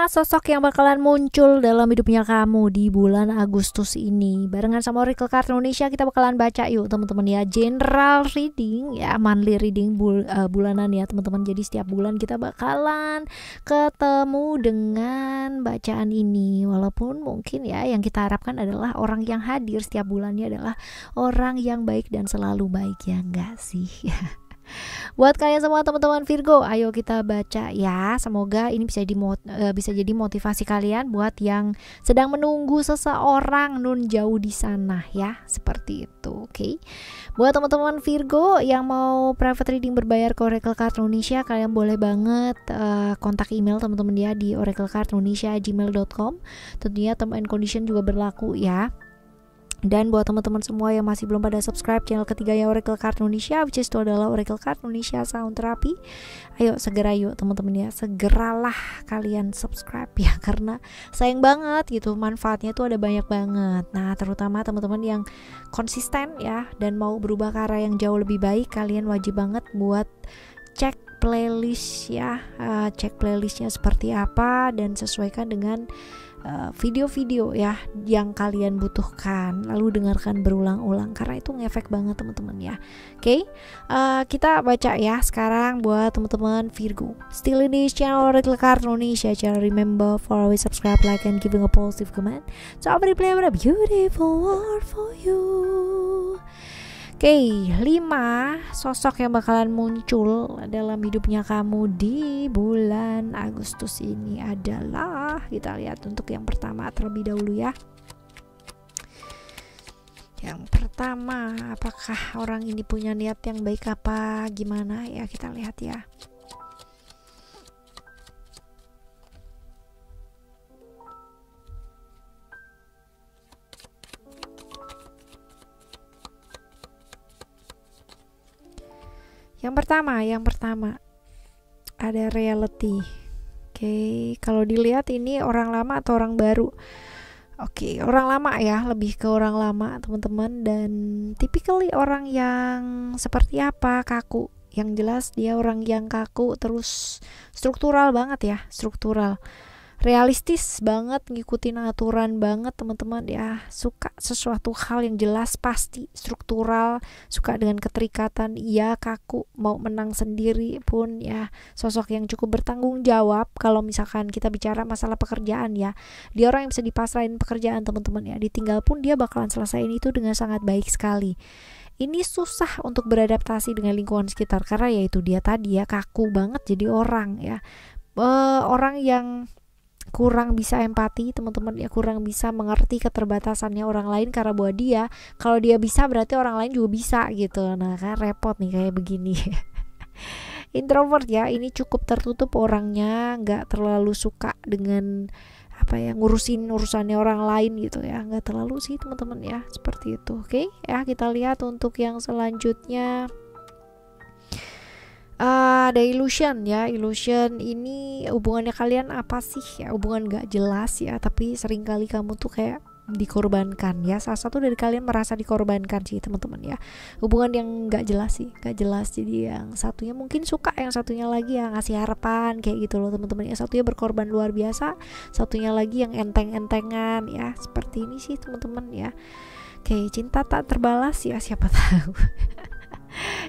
sosok yang bakalan muncul dalam hidupnya kamu di bulan Agustus ini. Barengan sama Oracle Card Indonesia kita bakalan baca yuk teman-teman ya. General reading ya, monthly reading bulanan ya teman-teman. Jadi setiap bulan kita bakalan ketemu dengan bacaan ini. Walaupun mungkin ya yang kita harapkan adalah orang yang hadir setiap bulannya adalah orang yang baik dan selalu baik, ya enggak sih? Buat kalian semua teman-teman Virgo, ayo kita baca ya. Semoga ini bisa jadi motivasi kalian buat yang sedang menunggu seseorang nun jauh di sana ya. Seperti itu, oke. Buat teman-teman Virgo yang mau private reading berbayar ke Oracle Card Indonesia, kalian boleh banget kontak email teman-teman ya di oraclecardindonesia@gmail.com. Tentunya term and condition juga berlaku ya. Dan buat teman-teman semua yang masih belum pada subscribe channel ketiganya Oracle Card Indonesia, which is itu adalah Oracle Card Indonesia Sound Therapy, ayo segera yuk teman-teman ya, segeralah kalian subscribe ya, karena sayang banget gitu, manfaatnya tuh ada banyak banget. Nah terutama teman-teman yang konsisten ya dan mau berubah ke arah yang jauh lebih baik, kalian wajib banget buat cek playlist ya, cek playlistnya seperti apa dan sesuaikan dengan video-video ya yang kalian butuhkan, lalu dengarkan berulang-ulang karena itu ngefek banget teman-teman ya. Oke, kita baca ya sekarang buat teman-teman Virgo. Still in this channel Oracle Card Indonesia channel, remember for always subscribe, like and giving a positive comment. So I will play a beautiful word for you. Oke, 5 sosok yang bakalan muncul dalam hidupnya kamu di bulan Agustus ini adalah, kita lihat untuk yang pertama terlebih dahulu ya. Yang pertama, apakah orang ini punya niat yang baik apa gimana ya, kita lihat ya. Yang pertama ada reality. Oke, kalau dilihat ini orang lama atau orang baru? Oke, orang lama ya, lebih ke orang lama teman-teman, dan typically orang yang seperti apa? Kaku. Yang jelas dia orang yang kaku, terus struktural banget ya, struktural. Realistis banget, ngikutin aturan banget teman-teman ya, suka sesuatu hal yang jelas pasti, struktural, suka dengan keterikatan, iya, kaku, mau menang sendiri pun ya, sosok yang cukup bertanggung jawab. Kalau misalkan kita bicara masalah pekerjaan ya, dia orang yang bisa dipasrahin pekerjaan teman-teman ya, ditinggal pun dia bakalan selesaiin itu dengan sangat baik sekali. Ini susah untuk beradaptasi dengan lingkungan sekitar karena ya itu dia tadi ya, kaku banget jadi orang ya, orang yang kurang bisa empati teman-teman ya, kurang bisa mengerti keterbatasannya orang lain, karena buat dia kalau dia bisa berarti orang lain juga bisa gitu. Nah kan repot nih kayak begini. Introvert ya, ini cukup tertutup orangnya, nggak terlalu suka dengan apa ya, ngurusin urusannya orang lain gitu ya, nggak terlalu sih teman-teman ya, seperti itu. Oke ya, kita lihat untuk yang selanjutnya. Ada illusion ya, illusion ini hubungannya kalian apa sih ya, hubungan gak jelas ya, tapi seringkali kamu tuh kayak dikorbankan ya, salah satu dari kalian merasa dikorbankan sih teman-teman ya, hubungan yang gak jelas sih, gak jelas. Jadi yang satunya mungkin suka, yang satunya lagi yang ngasih harapan kayak gitu loh teman-teman ya, satunya berkorban luar biasa, satunya lagi yang enteng-entengan ya, seperti ini sih teman-teman ya. Oke, cinta tak terbalas ya, siapa tahu.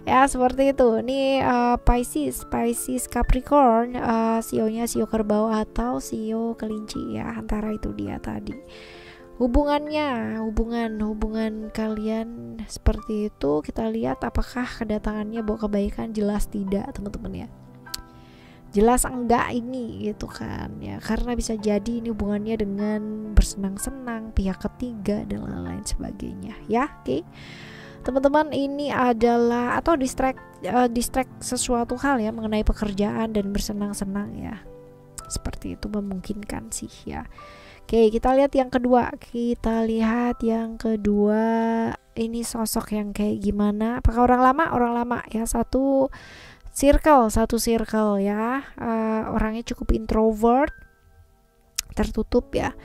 Ya seperti itu. Ini Pisces Capricorn, sionya sio kerbau atau sio kelinci ya, antara itu dia tadi. Hubungan kalian seperti itu, kita lihat apakah kedatangannya bawa kebaikan, jelas tidak teman-teman ya, jelas enggak ini gitu kan ya, karena bisa jadi ini hubungannya dengan bersenang-senang, pihak ketiga dan lain-lain sebagainya ya. Oke teman-teman, ini adalah atau distract sesuatu hal ya mengenai pekerjaan dan bersenang-senang ya, seperti itu memungkinkan sih ya. Oke, kita lihat yang kedua. Ini sosok yang kayak gimana? Apakah orang lama ya, satu circle ya, orangnya cukup introvert, tertutup ya,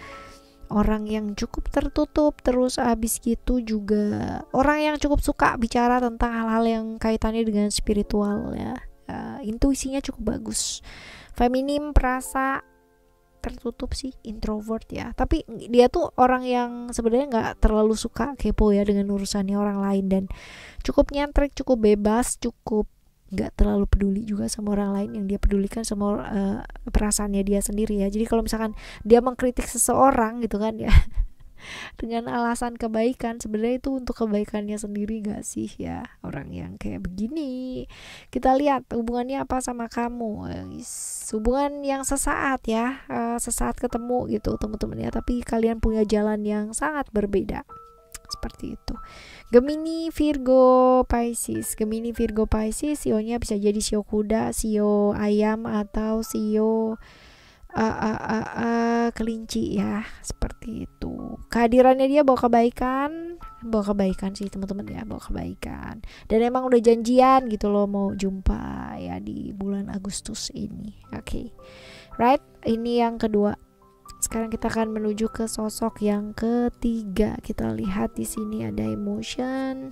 orang yang cukup tertutup, terus abis gitu juga orang yang cukup suka bicara tentang hal-hal yang kaitannya dengan spiritual ya, intuisinya cukup bagus, feminim, perasa tertutup sih, introvert ya. Tapi dia tuh orang yang sebenarnya nggak terlalu suka kepo ya dengan urusannya orang lain, dan cukup nyentrik, cukup bebas, cukup nggak terlalu peduli juga sama orang lain. Yang dia pedulikan sama perasaannya dia sendiri ya. Jadi kalau misalkan dia mengkritik seseorang gitu kan ya dengan alasan kebaikan, sebenarnya itu untuk kebaikannya sendiri gak sih ya. Orang yang kayak begini, kita lihat hubungannya apa sama kamu. Hubungan yang sesaat ya, sesaat ketemu gitu teman-teman ya, tapi kalian punya jalan yang sangat berbeda, seperti itu. Gemini, Virgo, Pisces. Gemini, Virgo, Pisces, sionya bisa jadi sio kuda, sio ayam, atau sio kelinci ya, seperti itu. Kehadirannya dia bawa kebaikan sih teman-teman ya, bawa kebaikan. Dan emang udah janjian gitu loh mau jumpa ya di bulan Agustus ini. Oke. Right, ini yang kedua. Sekarang kita akan menuju ke sosok yang ketiga. Kita lihat di sini ada emotion,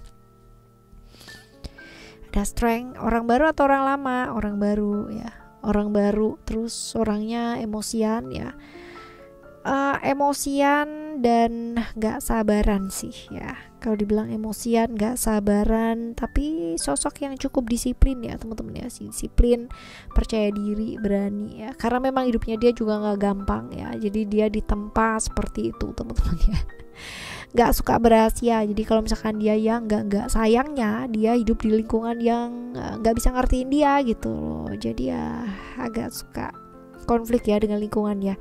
ada strength. Orang baru atau orang lama? Orang baru ya. Orang baru, terus orangnya emosian ya, emosian dan gak sabaran sih ya. Kalau dibilang emosian, gak sabaran, tapi sosok yang cukup disiplin ya teman-teman ya. Disiplin, percaya diri, berani ya, karena memang hidupnya dia juga gak gampang ya. Jadi dia ditempa seperti itu teman-teman ya. Gak suka berasia. Jadi kalau misalkan dia yang gak sayangnya, dia hidup di lingkungan yang gak bisa ngertiin dia gitu loh. Jadi ya agak suka konflik ya dengan lingkungannya.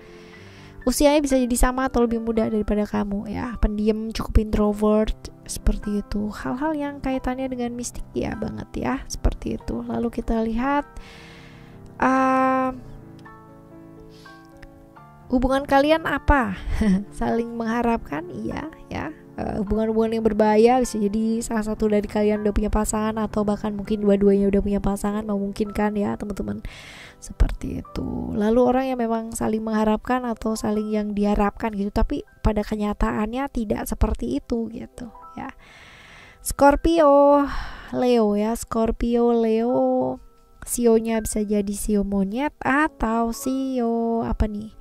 Usianya bisa jadi sama atau lebih muda daripada kamu ya. Pendiam, cukup introvert, seperti itu. Hal-hal yang kaitannya dengan mistik ya banget ya, seperti itu. Lalu kita lihat hubungan kalian apa? Saling mengharapkan, iya ya. Hubungan-hubungan yang berbahaya, bisa jadi salah satu dari kalian udah punya pasangan, atau bahkan mungkin dua-duanya udah punya pasangan, memungkinkan ya teman-teman, seperti itu. Lalu orang yang memang saling mengharapkan atau saling yang diharapkan gitu, tapi pada kenyataannya tidak seperti itu gitu ya. Scorpio, Leo ya. Scorpio, Leo, sionya bisa jadi sio monyet atau sio apa nih,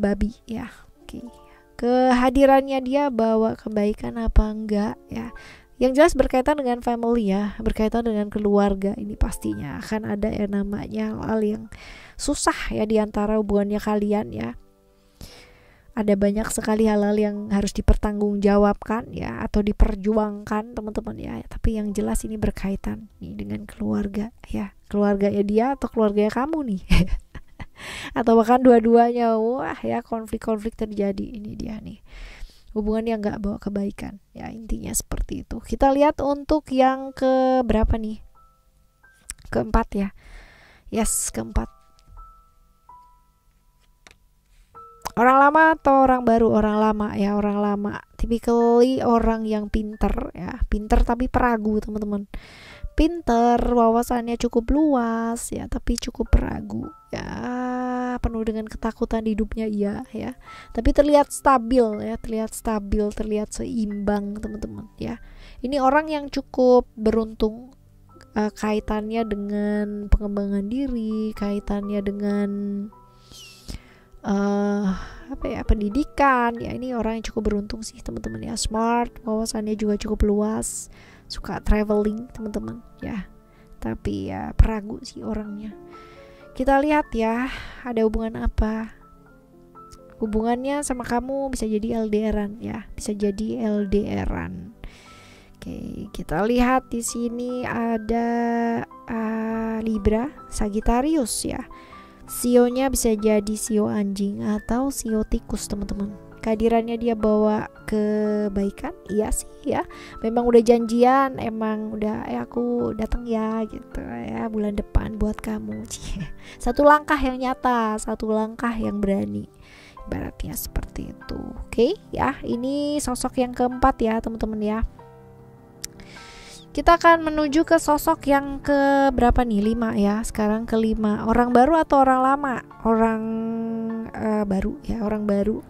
babi ya. Oke. Kehadirannya dia bawa kebaikan apa enggak ya. Yang jelas berkaitan dengan family ya, berkaitan dengan keluarga. Ini pastinya akan ada yang namanya hal yang susah ya di antara hubungannya kalian ya. Ada banyak sekali hal-hal yang harus dipertanggungjawabkan ya, atau diperjuangkan teman-teman ya. Tapi yang jelas ini berkaitan nih dengan keluarga ya. Keluarganya dia atau keluarganya kamu nih. Atau bahkan dua-duanya. Wah ya, konflik-konflik terjadi. Ini dia nih, hubungan yang gak bawa kebaikan ya, intinya seperti itu. Kita lihat untuk yang ke berapa nih, keempat ya. Yes, keempat. Orang lama atau orang baru? Orang lama ya, orang lama. Typically orang yang pinter ya, pinter tapi peragu teman-teman. Pinter, wawasannya cukup luas ya, tapi cukup peragu ya, penuh dengan ketakutan di hidupnya iya ya, tapi terlihat stabil ya, terlihat stabil, terlihat seimbang teman-teman ya. Ini orang yang cukup beruntung, kaitannya dengan pengembangan diri, kaitannya dengan pendidikan ya. Ini orang yang cukup beruntung sih teman-teman ya. Smart, wawasannya juga cukup luas, suka traveling teman-teman ya, tapi ya peragu sih orangnya. Kita lihat ya, ada hubungan apa. Hubungannya sama kamu bisa jadi LDRan ya, bisa jadi LDRan. Oke, kita lihat di sini ada Libra, Sagittarius ya. Sionya bisa jadi sio anjing atau sio tikus teman-teman. Kehadirannya dia bawa kebaikan, iya sih ya. Memang udah janjian, emang udah aku datang ya gitu ya bulan depan buat kamu. Satu langkah yang nyata, satu langkah yang berani, ibaratnya seperti itu. Oke ya, ini sosok yang keempat ya teman-teman ya. Kita akan menuju ke sosok yang ke berapa nih? 5 ya. Sekarang ke-5. Orang baru atau orang lama? Orang baru ya, orang baru.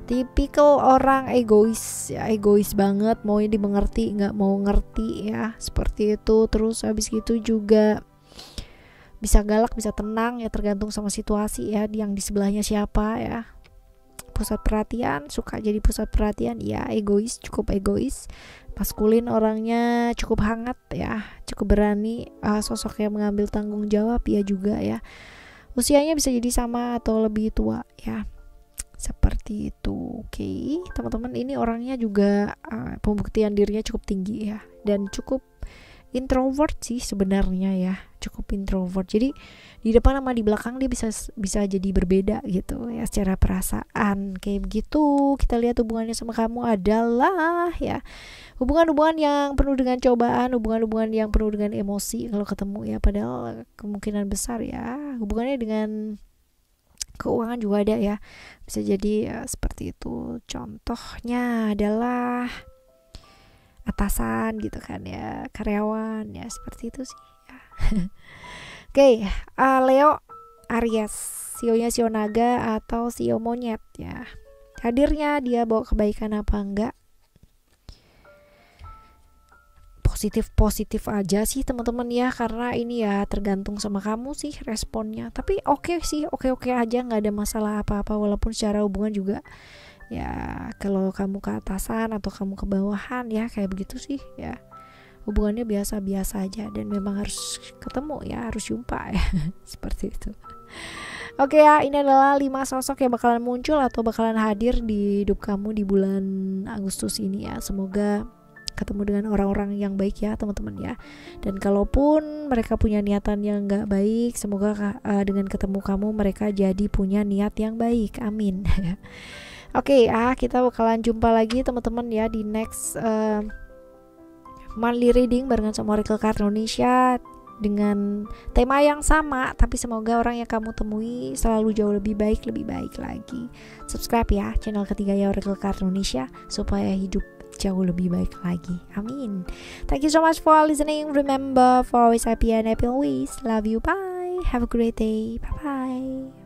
Tipikal orang egois ya, egois banget, maunya dimengerti, nggak mau ngerti ya, seperti itu. Terus habis gitu juga bisa galak bisa tenang ya, tergantung sama situasi ya, yang di sebelahnya siapa ya. Pusat perhatian, suka jadi pusat perhatian ya, egois, cukup egois. Maskulin orangnya cukup hangat ya, cukup berani, sosok yang mengambil tanggung jawab ya juga ya. Usianya bisa jadi sama atau lebih tua ya, seperti itu. Oke, teman-teman, ini orangnya juga pembuktian dirinya cukup tinggi ya, dan cukup introvert sih sebenarnya ya, cukup introvert. Jadi di depan sama di belakang dia bisa jadi berbeda gitu ya secara perasaan, kayak begitu. Kita lihat hubungannya sama kamu adalah ya hubungan-hubungan yang penuh dengan cobaan, hubungan-hubungan yang penuh dengan emosi kalau ketemu ya. Padahal kemungkinan besar ya hubungannya dengan keuangan juga ada ya, bisa jadi seperti itu. Contohnya adalah atasan gitu kan ya, karyawan ya, seperti itu sih ya. Oke, Leo Aries, sionya sio naga atau sio monyet ya. Hadirnya dia bawa kebaikan apa enggak? Positif aja sih teman-teman ya, karena ini ya tergantung sama kamu sih responnya. Tapi oke sih, oke aja, nggak ada masalah apa-apa, walaupun secara hubungan juga ya, kalau kamu ke atasan atau kamu ke bawahan ya kayak begitu sih ya, hubungannya biasa-biasa aja, dan memang harus ketemu ya, harus jumpa ya. Seperti itu. Oke ya, ini adalah 5 sosok yang bakalan muncul atau bakalan hadir di hidup kamu di bulan Agustus ini ya. Semoga ketemu dengan orang-orang yang baik ya teman-teman ya, dan kalaupun mereka punya niatan yang gak baik, semoga dengan ketemu kamu mereka jadi punya niat yang baik, amin. Oke, kita bakalan jumpa lagi teman-teman ya di next monthly reading barengan sama Oracle Card Indonesia dengan tema yang sama, tapi semoga orang yang kamu temui selalu jauh lebih baik lagi. Subscribe ya channel ketiga ya Oracle Card Indonesia supaya hidup jauh lebih baik lagi. Amin. Thank you so much for listening. Remember, for always happy and happy always. Love you. Bye. Have a great day. Bye bye.